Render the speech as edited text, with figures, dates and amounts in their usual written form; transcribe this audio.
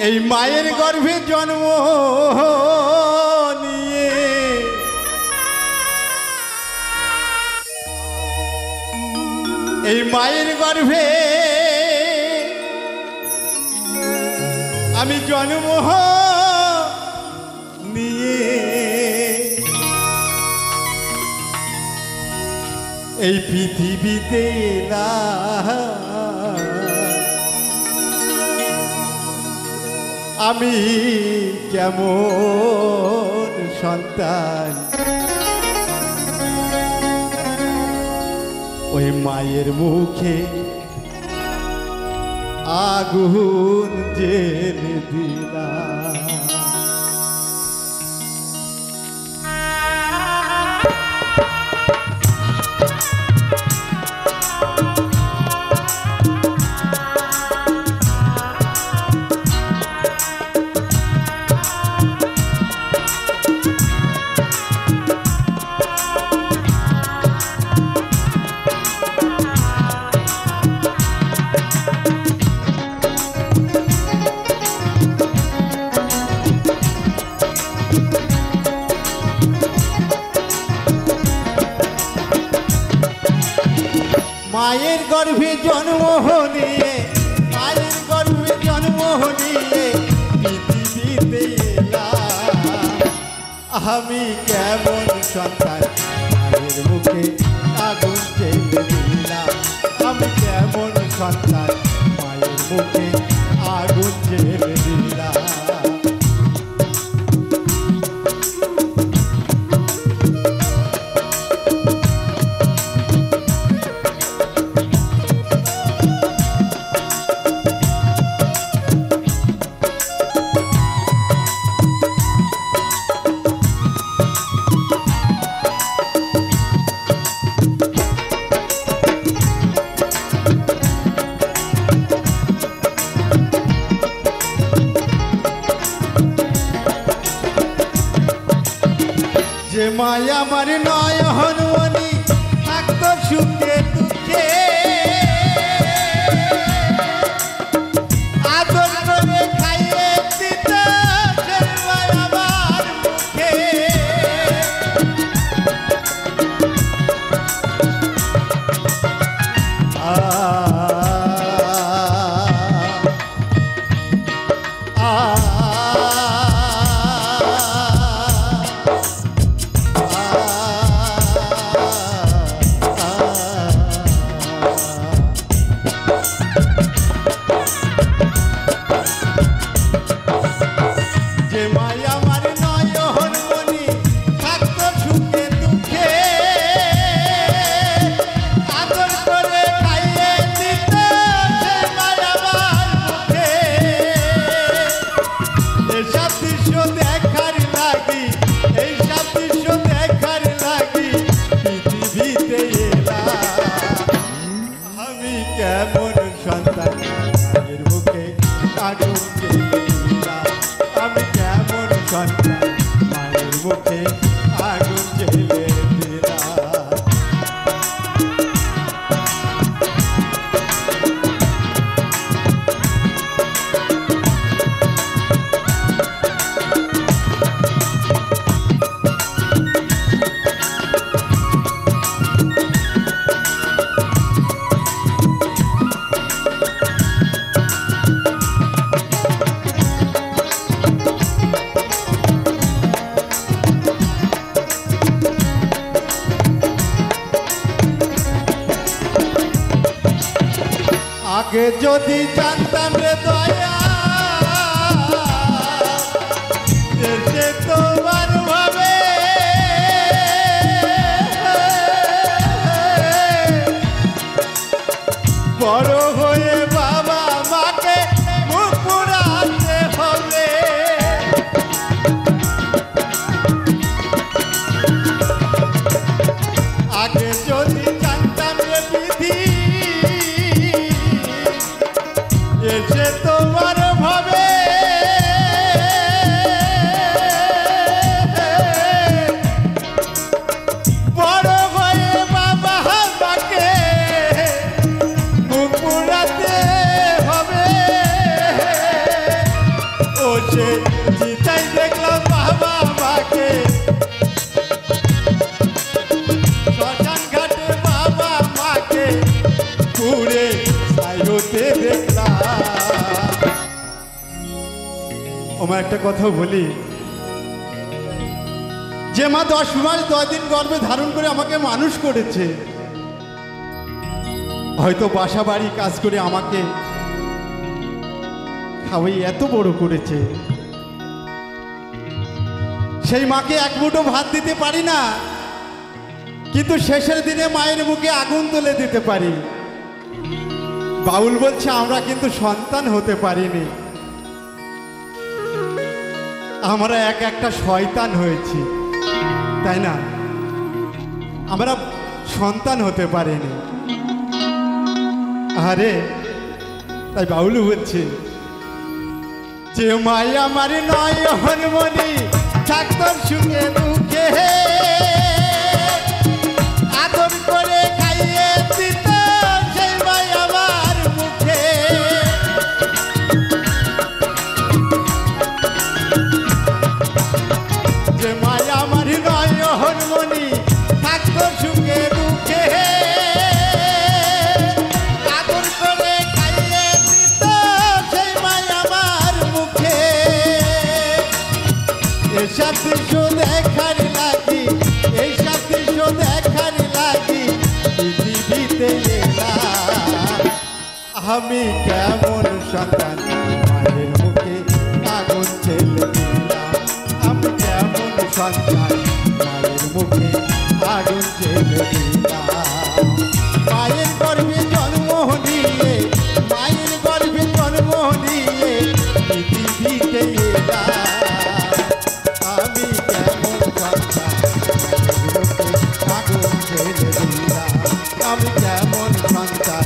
এই মায়ের গর্ভে জন্ম নিয়ে এই মায়ের গর্ভে আমি জন্ম নিয়ে এই পৃথিবীতে আমি কেমন সন্তান ওই মায়ের মুখে আগুন জেলে দিলাম। মায়ের গর্ভে জন্ম নিয়ে মায়ের গর্ভে জন্ম নিয়ে পৃথিবীতে এলাম আমি কেমন সন্তান মায়ের মুখে আগুন জেলে দিলাম। আমি কেমন সন্তান মায়ের মুখে আগুন জেলে দিলাম। যে মায়া আমার নয়ন মনি থাকতো সুখে দুঃখে আদর করে খাইয়ে দিত সে মায়া আমার মুখে। কেমন সন্তান মায়ের মুখে আগুন জেলে দিলাম। আমি কেমন সন্তান মায়ের মুখে আগুন জেলে দিলাম। আগে যদি জানতাম রে দয়া এসে তোমার ভাবে বড় হয়ে বাবা মাকে মুখ পুরাতে হবে। আগে যদি জানতাম রে বিধি এসে তোমার ভাবে বড় হয়ে বাবা মাকে মুখ পুরাতে হবে। আমার একটা কথা বলি, যে মা 10 মাস 10 দিন গর্ভে ধারণ করে আমাকে মানুষ করেছে, হয়তো বাসা বাড়ি কাজ করে আমাকে খাওয়াই এত বড় করেছে, সেই মাকে এক মুঠো ভাত দিতে পারি না, কিন্তু শেষের দিনে মায়ের মুখে আগুন তুলে দিতে পারি। বাউল বলছে আমরা কিন্তু সন্তান হতে পারিনি, আমরা এক একটা শয়তান হয়েছি, তাই না? আমরা সন্তান হতে পারিনি। আরে তাই বাউল বলছে যে মাই আমার নয়ন মনি থাকতো সুখে দুঃখে, আদর করে খাইয়ে দিত সেই মাই আমার মুখে। যে মাই আমার নয়ন মনি থাকতো সুখে দুঃখে, আদর করে খাইয়ে দিত সেই মাই আমার মুখে। এসব দৃশ্য দেখার লাগি, এইসব দৃশ্য দেখার লাগি পৃথিবীতে এলাম। আমি কেমন সন্তান মায়ের মুখে আগুন ছেলে দিলাম, আমি কেমন সন্তান মায়ের মুখে আগুন ছেলে দিলাম। মায়ের গর্ভে জন্ম নিয়ে, মায়ের গর্ভে জন্ম নিয়ে পৃথিবীতে এলাম। আমি কেমন সন্তান মায়ের মুখে আগুন ছেলে দিলাম, আমি কেমন সন্তান